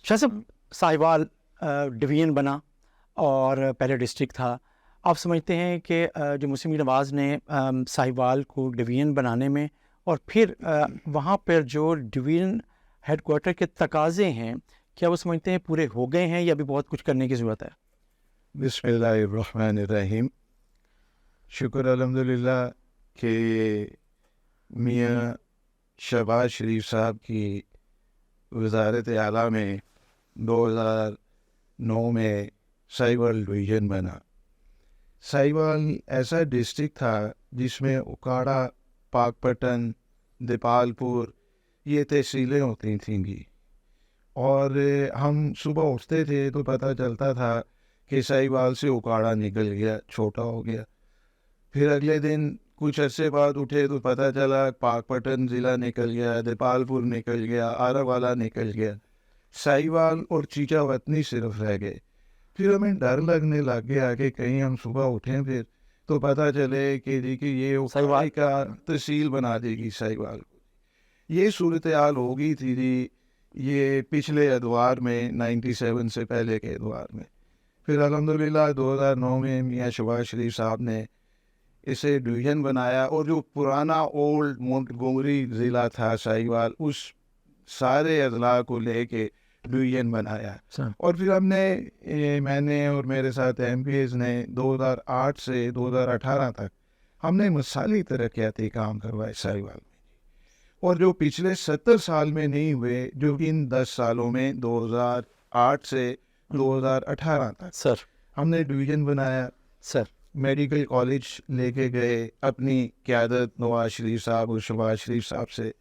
شاہ صاحب، ساہیوال ڈویژن بنا اور پہلے ڈسٹرکٹ تھا. آپ سمجھتے ہیں کہ جو مسلم لیگ نواز نے ساہیوال کو ڈویژن بنانے میں اور پھر وہاں پر جو ڈویژن ہیڈ کوارٹر کے تقاضے ہیں، کیا وہ سمجھتے ہیں پورے ہو گئے ہیں یا ابھی بہت کچھ کرنے کی ضرورت ہے؟ بسم اللہ الرحمن الرحیم. شکر الحمدللہ کہ میاں شہباز شریف صاحب کی وزارت اعلیٰ میں 2009 میں ساہیوال ڈویژن بنا. ساہیوال ایسا ڈسٹرکٹ تھا جس میں اکاڑا، پاک پٹن، دیپال پور یہ تحصیلیں ہوتی تھیں گی. اور ہم صبح اٹھتے تھے تو پتہ چلتا تھا کہ ساہیوال سے اکاڑا نکل گیا، چھوٹا ہو گیا. پھر اگلے دن کچھ عرصے بعد اٹھے تو پتہ چلا پاک پٹن ضلع نکل گیا، دیپال پور نکل گیا، آرا والا نکل گیا. ساہیوال اور چیچا وطنی صرف رہ گئے. پھر ہمیں ڈر لگنے لگ گیا کہ کہیں ہم صبح اٹھیں پھر تو پتہ چلے کہ جی کہ یہ اکاڑے کا تحصیل بنا دے گی ساہیوال کو. یہ صورتحال ہو گئی تھی جی یہ پچھلے ادوار میں 97 سے پہلے کے ادوار میں. پھر الحمدللہ 2009 میں میاں شہباز شریف صاحب نے اسے ڈویژن بنایا اور جو پرانا اولڈ مونٹگومری ضلع تھا ساہیوال، اس سارے اضلاع کو لے کے ڈویژن بنایا. اور پھر ہم نے میں نے اور میرے ساتھ ایم پی ایز نے 2008 سے 2018 تک ہم نے مثالی ترقیاتی کام کروائے ساہیوال میں. اور جو پچھلے 70 سال میں نہیں ہوئے، جو ان 10 سالوں میں 2008 سے 2018 تک سر ہم نے ڈویژن بنایا. سر میڈیکل کالج لے کے گئے اپنی قیادت نواز شریف صاحب اور شہباز شریف صاحب سے.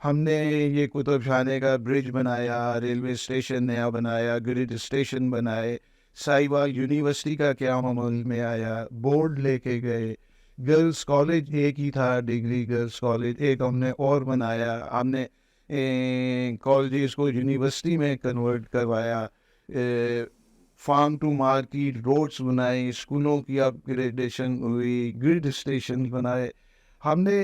ہم نے یہ کتب خانے کا برج بنایا، ریلوے اسٹیشن نیا بنایا، گریڈ اسٹیشن بنائے. ساہیوال یونیورسٹی کا قیام عمل میں آیا، بورڈ لے کے گئے. گرلز کالج ایک ہی تھا، ڈگری گرلز کالج، ایک ہم نے اور بنایا. ہم نے کالجز کو یونیورسٹی میں کنورٹ کروایا. فارم ٹو مارکیٹ روڈز بنائے، اسکولوں کی اپ گریڈیشن ہوئی، گریڈ اسٹیشن بنائے. ہم نے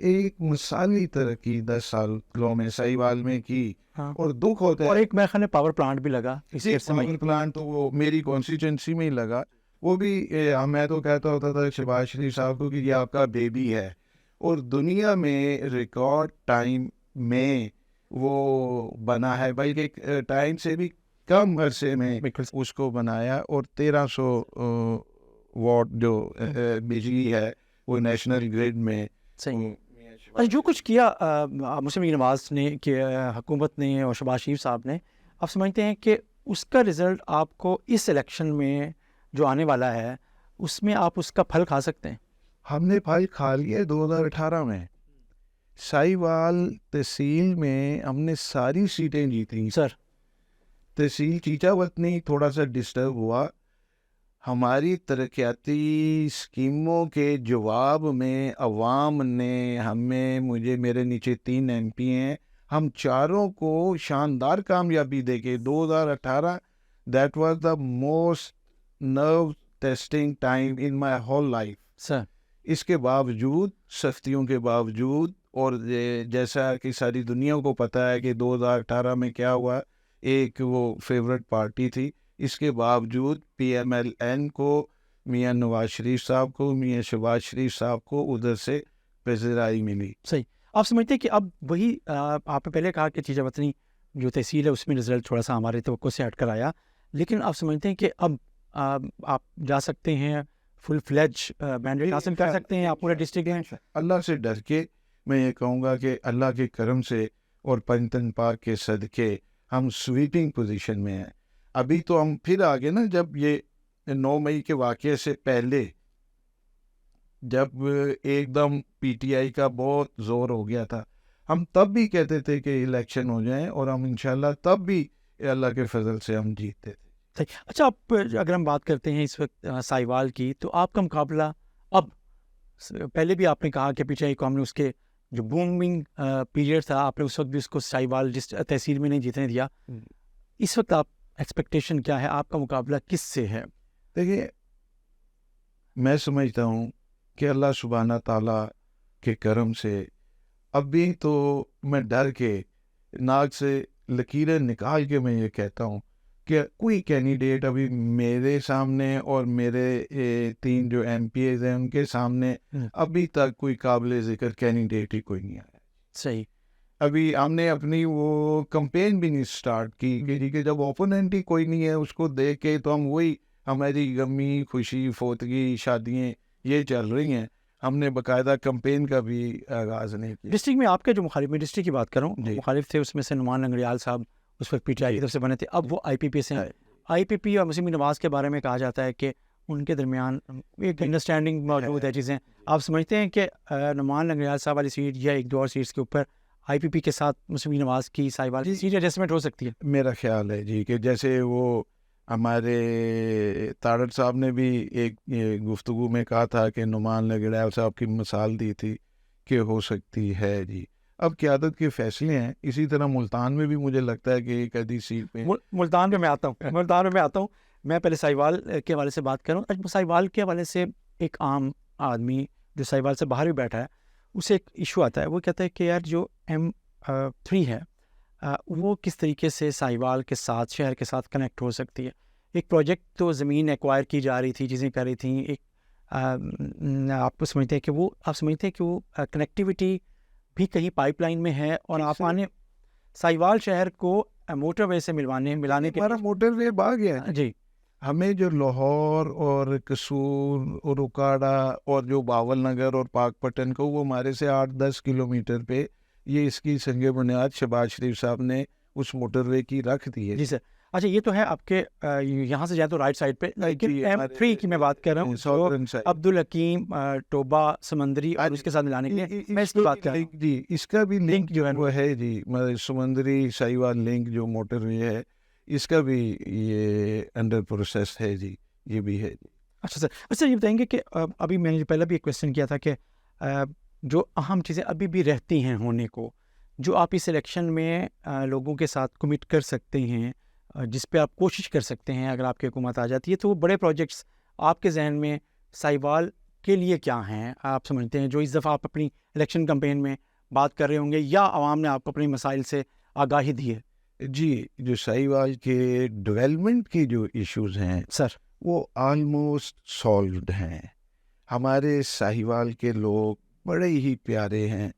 ایک مثالی ترقی 10 سالوں میں ساہیوال میں کی. اور دکھ ہوتا ہے، اور ایک میرے خیال میں پاور پلانٹ بھی لگا. پاور پلانٹ تو وہ میری کانسٹیچوئنسی میں ہی لگا. وہ بھی میں تو کہتا ہوتا تھا شہباز شریف صاحب کو کہ یہ آپ کا بیبی ہے. اور دنیا میں ریکارڈ ٹائم میں وہ بنا ہے، بلکہ ٹائم سے بھی کم عرصے میں اس کو بنایا. اور 1300 واٹ جو بجلی ہے وہ نیشنل گریڈ میں. جو کچھ کیا مسلم لیگ نواز نے، کہ حکومت نے اور شہباز شریف صاحب نے، آپ سمجھتے ہیں کہ اس کا رزلٹ آپ کو اس الیکشن میں جو آنے والا ہے اس میں آپ اس کا پھل کھا سکتے ہیں؟ ہم نے پھل کھا لیا 2018 میں. ساہیوال تحصیل میں ہم نے ساری سیٹیں جیتی. سر تحصیل چیچا وطنی تھوڑا سا ڈسٹرب ہوا. ہماری ترقیاتی اسکیموں کے جواب میں عوام نے مجھے، میرے نیچے 3 ایم پی ہیں، ہم چاروں کو شاندار کامیابی دے کے 2018 that was the most nerve testing time in my whole life. Sir اس کے باوجود، سختیوں کے باوجود، اور جیسا کہ ساری دنیا کو پتہ ہے کہ 2018 میں کیا ہوا، ایک وہ فیورٹ پارٹی تھی. اس کے باوجود پی ایم ایل این کو، میاں نواز شریف صاحب کو، میاں شہباز شریف صاحب کو ادھر سے پذیرائی ملی. صحیح. آپ سمجھتے ہیں کہ اب وہی آپ نے پہلے کہا کہ چیچا وطنی جو تحصیل ہے اس میں رزلٹ تھوڑا سا ہمارے توقع سے ہٹ کر آیا، لیکن آپ سمجھتے ہیں کہ اب آپ جا سکتے ہیں، فل فلیج مینڈیٹ حاصل کر سکتے ہیں آپ پورے ڈسٹرکٹ میں؟ اللہ سے ڈر کے میں یہ کہوں گا کہ اللہ کے کرم سے اور پنجتن پاک کے صدقے ہم سویپنگ پوزیشن میں ہیں. ابھی تو ہم پھر آگے نا، جب یہ 9 مئی کے واقعے سے پہلے جب ایک دم پی ٹی آئی کا بہت زور ہو گیا تھا، ہم تب بھی کہتے تھے کہ الیکشن ہو جائیں، اور ہم انشاءاللہ تب بھی اللہ کے فضل سے ہم جیتتے تھے. اچھا، آپ اگر ہم بات کرتے ہیں اس وقت ساہیوال کی، تو آپ کا مقابلہ اب، پہلے بھی آپ نے کہا کہ پیچھے قوم نے اس کے جو بومنگ پیریڈ تھا، آپ نے اس وقت بھی اس کو ساہیوال تحصیل میں نہیں جیتنے دیا. اس وقت آپ ایکسپیکٹیشن کیا ہے، آپ کا مقابلہ کس سے ہے؟ دیکھیے، میں سمجھتا ہوں کہ اللہ سبحانہ تعالیٰ کے کرم سے اب بھی تو میں ڈر کے ناک سے لکیریں نکال کے میں یہ کہتا ہوں کہ کوئی کینڈیڈیٹ ابھی میرے سامنے اور میرے 3 جو ایم پی ایز ہیں ان کے سامنے ابھی تک کوئی قابل ذکر کینڈیڈیٹ ہی کوئی نہیں آیا. صحیح. ابھی ہم نے اپنی وہ کمپین بھی نہیں سٹارٹ کی کہ جب اوپوننٹ ہی کوئی نہیں ہے اس کو دیکھ کے تو ہم وہی ہماری غمی خوشی فوتگی شادیاں یہ چل رہی ہیں. ہم نے باقاعدہ کمپین کا بھی آغاز نہیں کیا. ڈسٹرکٹ میں آپ کے جو مخالف، میں ڈسٹرکٹ کی بات کروں، مخالف تھے اس میں سے نعمان لنگڑیال صاحب اس وقت پی ٹی آئی کی طرف سے بنے تھے، اب وہ آئی پی پی سے ہیں. آئی پی پی اور مسلم نواز کے بارے میں کہا جاتا ہے کہ ان کے درمیان ایک انڈرسٹینڈنگ موجود ہے. چیزیں آپ سمجھتے ہیں کہ نعمان لنگڑیال صاحب والی سیٹ یا ایک دو اور سیٹس کے اوپر آئی پی پی کے ساتھ مسلم نواز کی ساہیوال کی سیٹ ایڈجسٹمنٹ ہو سکتی ہے؟ میرا خیال ہے جی کہ جیسے وہ ہمارے تارڑ صاحب نے بھی ایک گفتگو میں کہا تھا کہ نعمان لنگڑیال صاحب کی مثال دی تھی کہ ہو سکتی ہے جی. اب قیادت کے فیصلے ہیں. اسی طرح ملتان میں بھی مجھے لگتا ہے کہ ایک آدھی سیٹ پہ ملتان میں میں آتا ہوں. میں پہلے ساہیوال کے حوالے سے بات کروں. ساہیوال کے حوالے سے ایک عام آدمی جو ساہیوال سے باہر بھی بیٹھا ہے اسے ایک ایشو آتا ہے. وہ کہتا ہے کہ یار جو M3 ہے وہ کس طریقے سے ساہیوال کے ساتھ، شہر کے ساتھ کنیکٹ ہو سکتی ہے. ایک پروجیکٹ تو زمین ایکوائر کی جا رہی تھی، چیزیں کر رہی تھیں. ایک آپ کو سمجھتے ہیں کہ وہ کنیکٹیوٹی بھی کہیں پائپ لائن میں ہے، اور آپ آنے ساہیوال شہر کو موٹر وے سے ملانے کے ہمارا موٹر وے باغ ہے جی. ہمیں جو لاہور اور قصور اور اکاڑا اور جو باول نگر اور پاک پٹن کو وہ ہمارے سے 8-10 کلومیٹر پہ یہ اس کی سنگ بنیاد شہباز شریف صاحب نے اس موٹر وے کی رکھ دی ہے. جی سر. اچھا یہ تو ہے آپ کے یہاں سے جائیں تو رائٹ سائڈ پہ، لیکن M3 کی میں بات کر رہا ہوں عبدالحکیم ٹوبا سمندری اور اس کے ساتھ ملانے کے لیے میں اس کی بات کر رہا ہوں. جی اس کا بھی لنک جو ہے وہ ہے جی سمندری ساہیوال لنک جو موٹر وے ہے اس کا بھی یہ انڈر پروسیس ہے جی. یہ بھی ہے جی. اچھا سر. اچھا یہ بتائیں گے کہ ابھی میں نے پہلے بھی ایک کویشچن کیا تھا کہ جو اہم چیزیں ابھی بھی رہتی ہیں ہونے کو، جو آپ اس الیکشن میں لوگوں کے ساتھ کمٹ کر سکتے ہیں، جس پہ آپ کوشش کر سکتے ہیں اگر آپ کی حکومت آ جاتی ہے، تو وہ بڑے پروجیکٹس آپ کے ذہن میں ساہیوال کے لیے کیا ہیں آپ سمجھتے ہیں جو اس دفعہ آپ اپنی الیکشن کمپین میں بات کر رہے ہوں گے یا عوام نے آپ کو اپنے مسائل سے آگاہی دی ہے؟ جی جو ساہیوال کے ڈیولپمنٹ کی جو ایشوز ہیں سر وہ آلموسٹ سالوڈ ہیں. ہمارے ساہیوال کے لوگ بڑے ہی پیارے ہیں،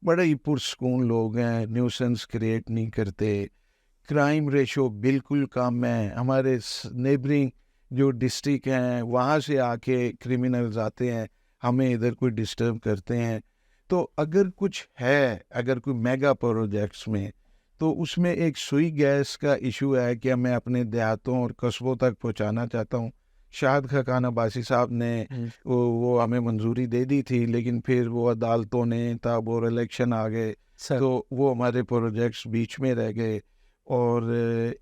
بڑے ہی پرسکون لوگ ہیں، نیوسنس کریٹ نہیں کرتے، کرائم ریشو بالکل کم ہے. ہمارے نیبرنگ جو ڈسٹرکٹ ہیں وہاں سے آ کے کرمنلز آتے ہیں، ہمیں ادھر کوئی ڈسٹرب کرتے ہیں. تو اگر کچھ ہے، اگر کوئی میگا پروجیکٹس میں، تو اس میں ایک سوئی گیس کا ایشو ہے کہ میں اپنے دیہاتوں اور قصبوں تک پہنچانا چاہتا ہوں. شاہد خاقان عباسی صاحب نے وہ ہمیں منظوری دے دی تھی، لیکن پھر وہ عدالتوں نے تب اور الیکشن آ گئے تو وہ ہمارے پروجیکٹس بیچ میں رہ گئے. اور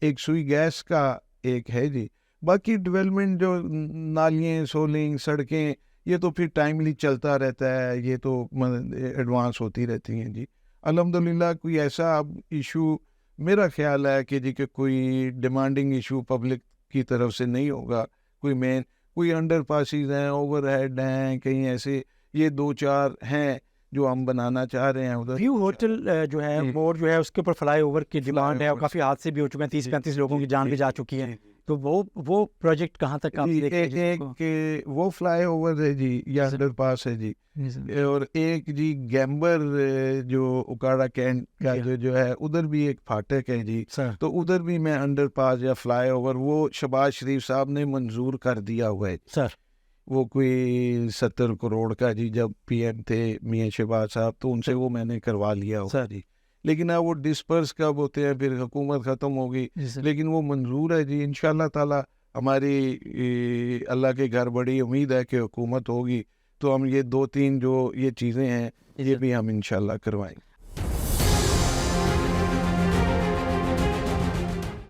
ایک سوئی گیس کا ایک ہے جی. باقی ڈیولپمنٹ جو نالیاں، سولنگ، سڑکیں، یہ تو پھر ٹائملی چلتا رہتا ہے، یہ تو ایڈوانس ہوتی رہتی ہیں جی. الحمدللہ کوئی ایسا اب ایشو میرا خیال ہے کہ جی کہ کوئی ڈیمانڈنگ ایشو پبلک کی طرف سے نہیں ہوگا. کوئی انڈر پاسز ہیں، اوور ہیڈ ہیں، کہیں ایسے یہ 2-4 ہیں جو ہم بنانا چاہ رہے ہیں. ادھر ویو ہوٹل جو ہے بورڈ جو ہے اس کے اوپر فلائی اوور کی ڈیمانڈ ہے اور کافی حادثے بھی ہو چکے ہیں، 30-35 لوگوں کی جان بھی جا چکی ہے. تو وہ پروجیکٹ کہاں تک آپ ایک وہ فلائی اوور ہے جی یا انڈر پاس ہے جی، اور ایک جی گیمبر جو اکاڑا کینٹ کا جو ہے ادھر بھی ایک پھاٹک ہے جی. تو ادھر بھی میں انڈر پاس یا فلائی اوور وہ شہباز شریف صاحب نے منظور کر دیا ہوا ہے سر. وہ کوئی 70 کروڑ کا جی، جب پی ایم تھے میاں شہباز صاحب تو ان سے وہ میں نے کروا لیا ہوا جی. لیکن اب وہ ڈسپرس کب ہوتے ہیں، پھر حکومت ختم ہوگی، لیکن وہ منظور ہے جی. انشاءاللہ تعالی ہماری اللہ کے گھر بڑی امید ہے کہ حکومت ہوگی تو ہم یہ 2-3 جو یہ چیزیں ہیں یہ بھی ہم انشاءاللہ کروائیں.